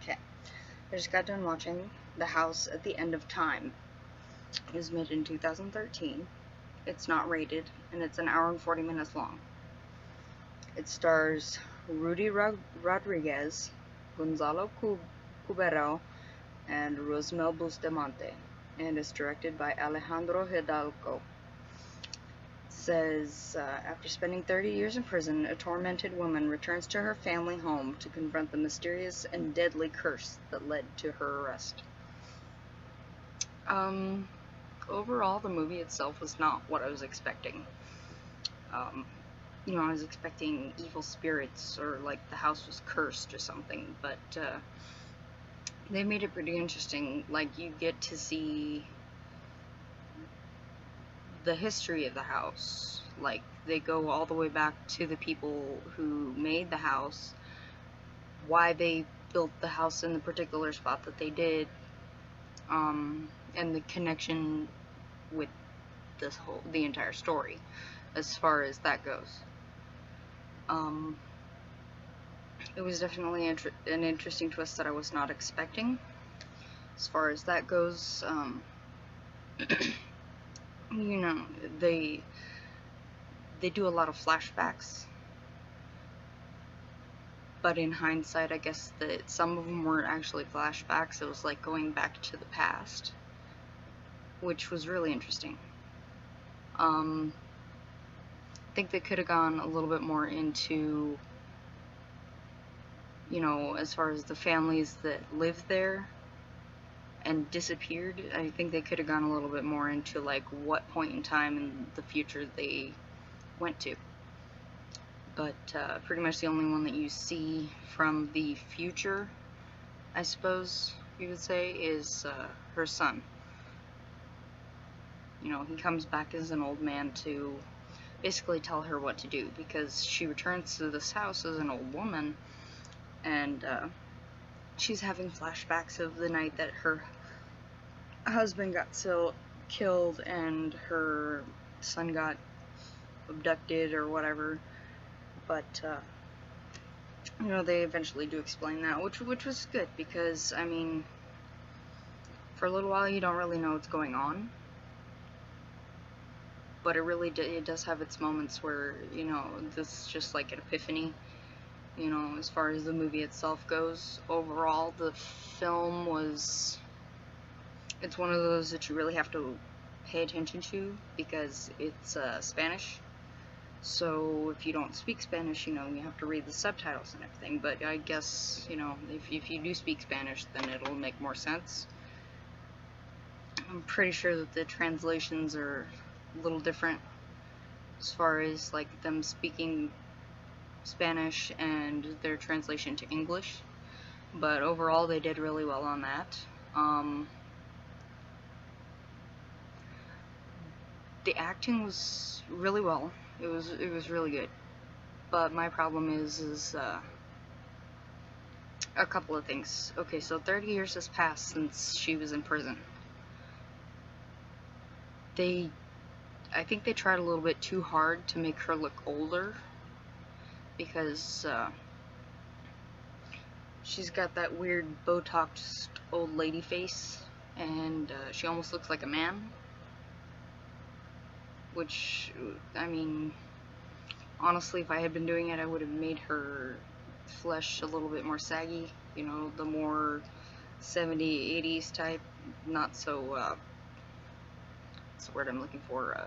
Okay, I just got done watching The House at the End of Time. It was made in 2013. It's not rated, and it's an hour and 40 minutes long. It stars Rudy Rodriguez, Gonzalo Cubero, and Rosemel Bustamante, and is directed by Alejandro Hidalgo. Says, after spending 30 years in prison, a tormented woman returns to her family home to confront the mysterious and deadly curse that led to her arrest. Overall, the movie itself was not what I was expecting. Um, I was expecting evil spirits or like the house was cursed or something, but they made it pretty interesting. Like, you get to see the history of the house. Like, they go all the way back to the people who made the house, why they built the house in the particular spot that they did, and the connection with the entire story, as far as that goes. It was definitely an interesting twist that I was not expecting. As far as that goes, they do a lot of flashbacks, but in hindsight, I guess that some of them weren't actually flashbacks. It was like going back to the past, which was really interesting. I think they could have gone a little bit more into, as far as the families that lived there and disappeared. I think they could have gone a little bit more into like what point in time in the future they went to. But pretty much the only one that you see from the future, I suppose you would say, is her son. He comes back as an old man to basically tell her what to do, because she returns to this house as an old woman, and she's having flashbacks of the night that her husband got killed and her son got abducted or whatever. But they eventually do explain that, which was good, because I mean, for a little while you don't really know what's going on, but it does have its moments where this is just like an epiphany. As far as the movie itself goes, overall the film it's one of those that you really have to pay attention to, because it's Spanish. So if you don't speak Spanish, you have to read the subtitles and everything. But I guess, if you do speak Spanish, then it'll make more sense. I'm pretty sure that the translations are a little different as far as like them speaking Spanish and their translation to English. But overall, they did really well on that. The acting was really well. It was really good. But my problem is a couple of things. Okay, so 30 years has passed since she was in prison. I think they tried a little bit too hard to make her look older, because she's got that weird Botoxed old lady face, and she almost looks like a man. Which, I mean, honestly, if I had been doing it, I would have made her flesh a little bit more saggy, the more 70s, 80s type, not so, what's the word I'm looking for,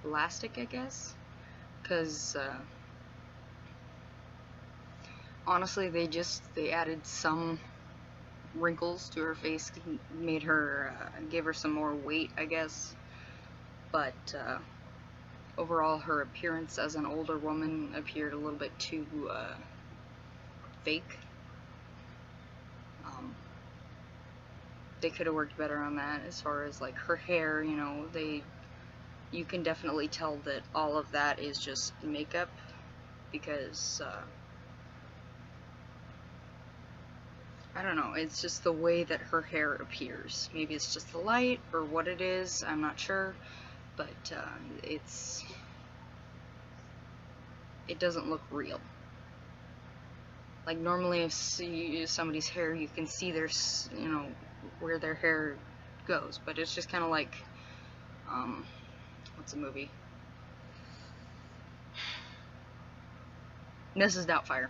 elastic, I guess, because, honestly, they added some wrinkles to her face, made her, gave her some more weight, I guess, but, overall, her appearance as an older woman appeared a little bit too fake. They could have worked better on that. As far as like her hair, you can definitely tell that all of that is just makeup, because I don't know, it's just the way that her hair appears. Maybe it's just the light or what it is, I'm not sure, but it doesn't look real. Like, normally if somebody's hair, you can see their, you know, where their hair goes, but it's just kind of like, what's the movie? Mrs. Doubtfire.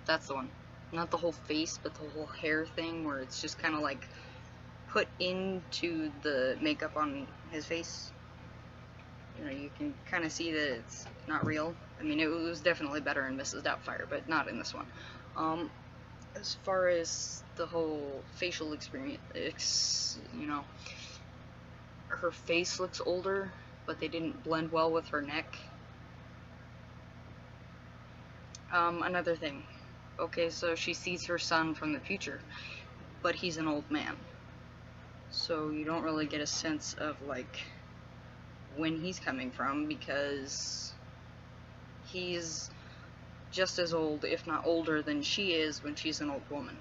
That's the one. Not the whole face, but the whole hair thing, where it's just kind of like put into the makeup on his face. You know, you can kind of see that it's not real. I mean, it was definitely better in Mrs. Doubtfire, but not in this one. As far as the whole facial experience, you know, her face looks older, but they didn't blend well with her neck. Another thing. Okay, so she sees her son from the future, but he's an old man. So you don't really get a sense of, like, when he's coming from, because he's just as old, if not older, than she is when she's an old woman.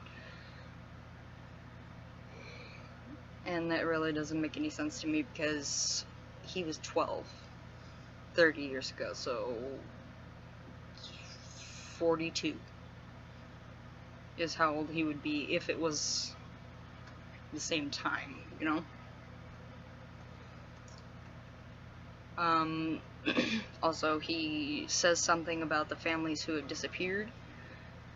And that really doesn't make any sense to me, because he was 12 30 years ago, so 42 is how old he would be if it was the same time, you know? Also, he says something about the families who have disappeared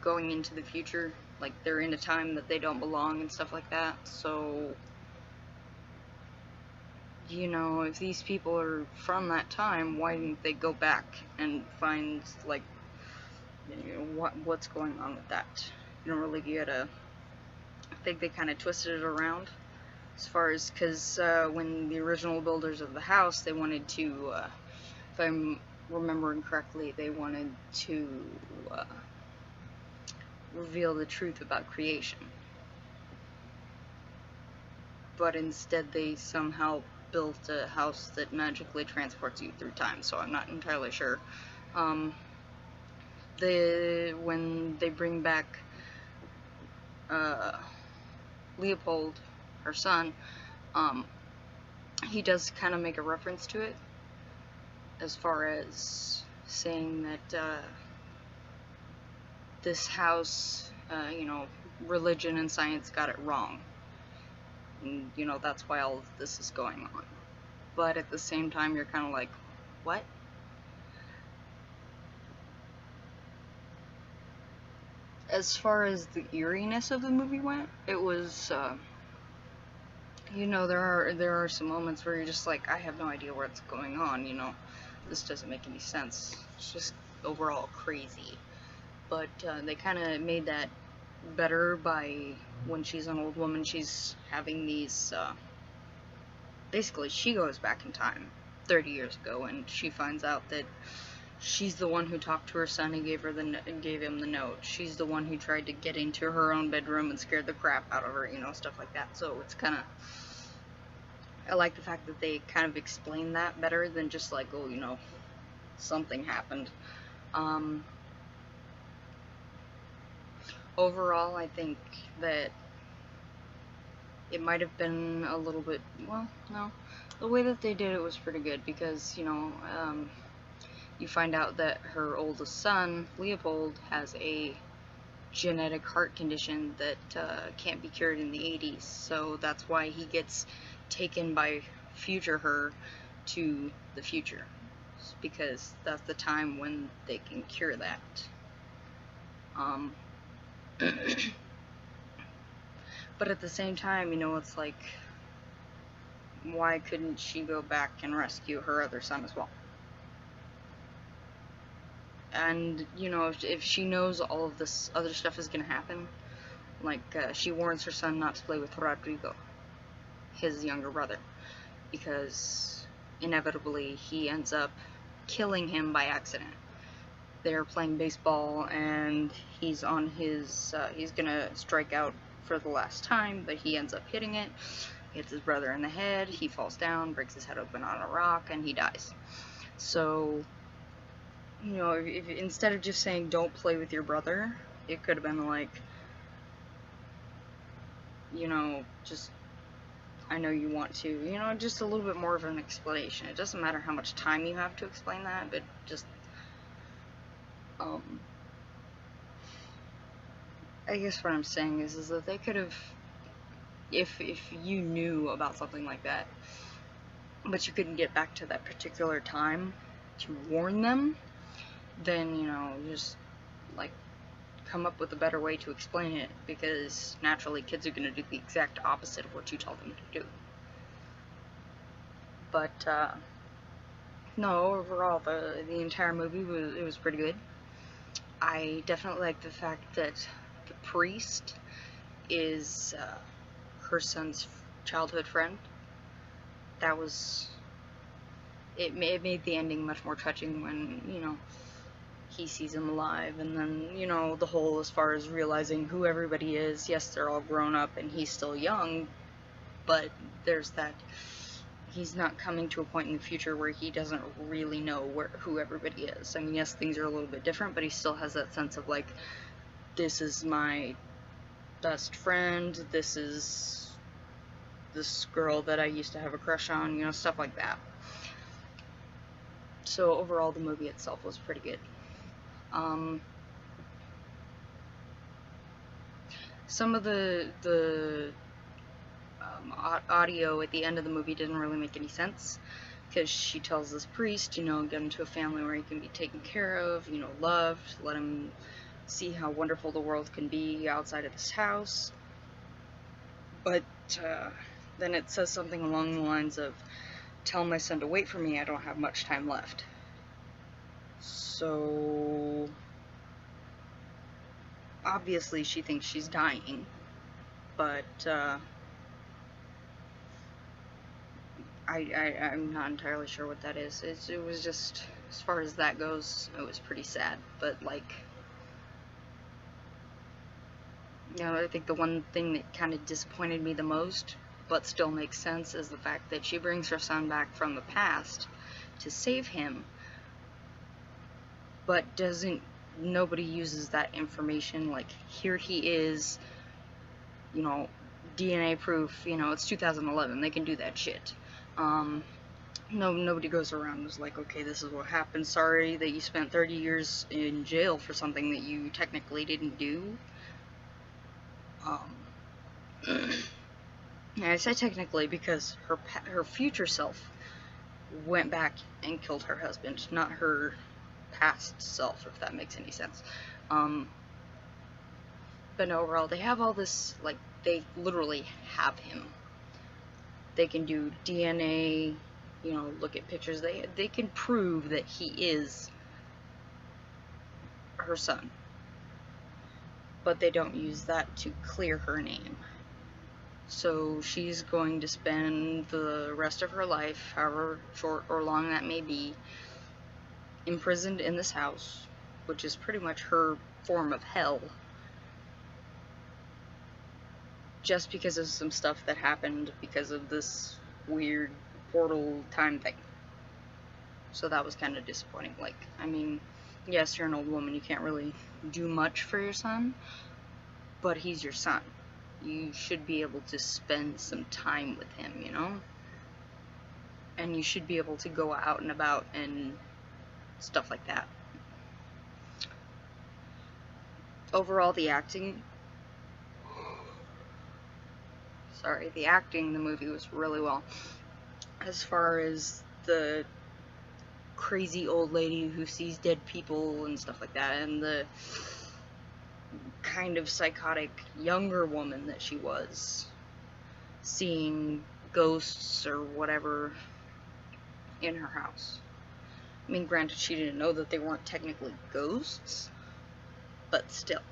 going into the future, like they're in a time that they don't belong and stuff like that. So, you know, if these people are from that time, why didn't they go back and find, like, you know, what's going on with that? You don't really get a... I think they kind of twisted it around, as far as, because when the original builders of the house, they wanted to, if I'm remembering correctly, they wanted to reveal the truth about creation. But instead they somehow built a house that magically transports you through time, so I'm not entirely sure. When they bring back Leopold, her son, he does kind of make a reference to it, as far as saying that this house, you know, religion and science got it wrong. And, you know, that's why all of this is going on. But at the same time, you're kind of like, what? As far as the eeriness of the movie went, it was, you know, there are some moments where you're just like, I have no idea what's going on, you know, this doesn't make any sense. It's just overall crazy. But they kind of made that better by, when she's an old woman, she's having these, basically she goes back in time 30 years ago, and she finds out that she's the one who talked to her son and gave him the note. She's the one who tried to get into her own bedroom and scared the crap out of her, you know, stuff like that. So it's kind of, I like the fact that they kind of explain that better than just like, oh, you know, something happened. Overall, I think that it might have been a little bit, well, no, the way that they did it was pretty good, because, you know, you find out that her oldest son, Leopold, has a genetic heart condition that can't be cured in the 80s, so that's why he gets taken by future her to the future, because that's the time when they can cure that. But at the same time, you know, it's like, why couldn't she go back and rescue her other son as well? And, you know, if she knows all of this other stuff is going to happen, like, she warns her son not to play with Rodrigo, his younger brother, because inevitably he ends up killing him by accident. They're playing baseball, and he's on his, he's going to strike out for the last time, but he ends up hitting it, hits his brother in the head, he falls down, breaks his head open on a rock, and he dies. So, you know, if instead of just saying don't play with your brother, it could have been like, you know, just, I know you want to, you know, just a little bit more of an explanation. It doesn't matter how much time you have to explain that, but just, I guess what I'm saying is that they could have, if you knew about something like that, but you couldn't get back to that particular time to warn them, then, you know, just, like, come up with a better way to explain it, because naturally kids are going to do the exact opposite of what you tell them to do. But, no, overall, the entire movie was pretty good. I definitely like the fact that the priest is her son's childhood friend. That was, it made the ending much more touching when, you know, he sees him alive, and then, you know, the whole as far as realizing who everybody is. Yes, they're all grown up and he's still young, but there's that, he's not coming to a point in the future where he doesn't really know who everybody is. I mean, yes, things are a little bit different, but he still has that sense of, like, this is my best friend, this is this girl that I used to have a crush on, you know, stuff like that. So overall, the movie itself was pretty good. Some of the audio at the end of the movie didn't really make any sense, because she tells this priest, you know, get him to a family where he can be taken care of, you know, loved, let him see how wonderful the world can be outside of this house. But then it says something along the lines of, tell my son to wait for me, I don't have much time left. So obviously she thinks she's dying, but I'm not entirely sure what that is. It was just, as far as that goes, it was pretty sad. But, like, you know, I think the one thing that kind of disappointed me the most, but still makes sense, is the fact that she brings her son back from the past to save him, but nobody uses that information. Like, here he is, you know, DNA proof, you know, it's 2011, they can do that shit. Nobody goes around and is like, okay, this is what happened, sorry that you spent 30 years in jail for something that you technically didn't do. And I say technically because her future self went back and killed her husband, not her past self, if that makes any sense. But overall, they have all this, like, they literally have him. They can do DNA, you know, look at pictures. They can prove that he is her son. But they don't use that to clear her name. So she's going to spend the rest of her life, however short or long that may be, imprisoned in this house, which is pretty much her form of hell, just because of some stuff that happened because of this weird portal time thing. So that was kind of disappointing. Like, I mean, yes, you're an old woman, you can't really do much for your son, but he's your son. You should be able to spend some time with him, you know? And you should be able to go out and about and stuff like that. Overall, the acting in the movie was really well. As far as the crazy old lady who sees dead people and stuff like that, and the kind of psychotic younger woman that she was, seeing ghosts or whatever in her house. I mean, granted, she didn't know that they weren't technically ghosts, but still.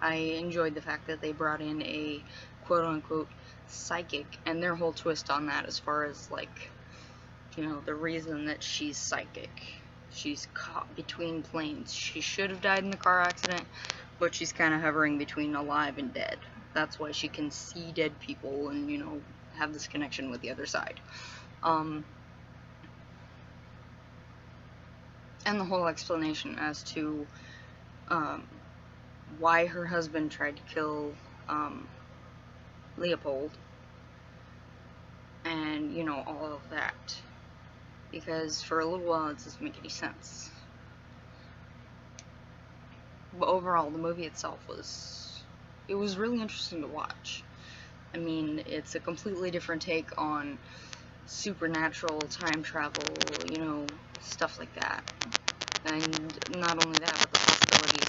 I enjoyed the fact that they brought in a quote-unquote psychic, and their whole twist on that, as far as, like, you know, the reason that she's psychic. She's caught between planes. She should have died in the car accident, but she's kind of hovering between alive and dead. That's why she can see dead people and, you know, have this connection with the other side. And the whole explanation as to why her husband tried to kill Leopold, and, you know, all of that. Because for a little while it doesn't make any sense. But overall, the movie itself was it was really interesting to watch. I mean, it's a completely different take on supernatural time travel, you know, stuff like that. And not only that, but the possibility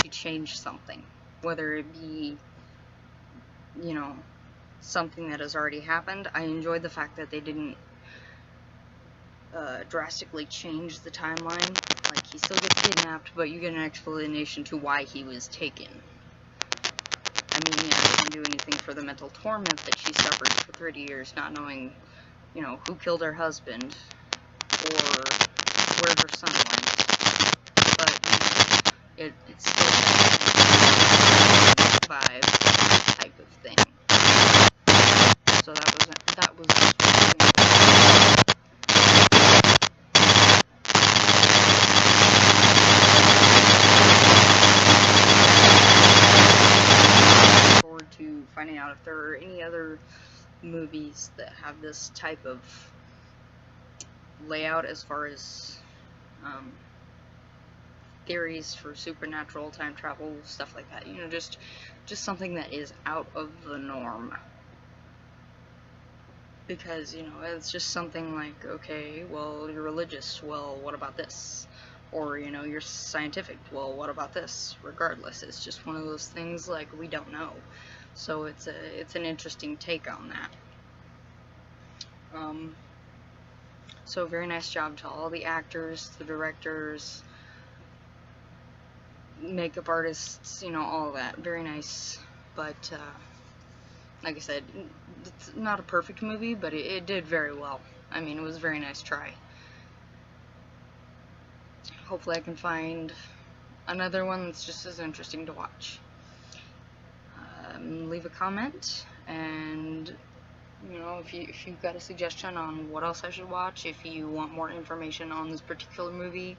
to change something, whether it be, you know, something that has already happened. I enjoyed the fact that they didn't drastically change the timeline. Like, he still gets kidnapped, but you get an explanation to why he was taken. I mean, yeah, it doesn't do anything for the mental torment that she suffered for 30 years, not knowing, you know, who killed her husband, or where her son went. But, you know, it's still a vibe type of thing. So that was forward to finding out if there are any other movies that have this type of layout as far as theories for supernatural time travel, stuff like that. You know, just something that is out of the norm. Because, you know, it's just something like, okay, well, you're religious, well, what about this? Or, you know, you're scientific, well, what about this? Regardless, it's just one of those things, like, we don't know. So it's an interesting take on that. So very nice job to all the actors, the directors, makeup artists, you know, all of that. Very nice. But, like I said, it's not a perfect movie, but it did very well. I mean, it was a very nice try. Hopefully I can find another one that's just as interesting to watch. Leave a comment, and, you know, if you've got a suggestion on what else I should watch, if you want more information on this particular movie,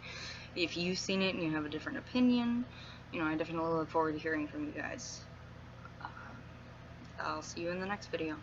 if you've seen it and you have a different opinion, you know, I definitely look forward to hearing from you guys. I'll see you in the next video.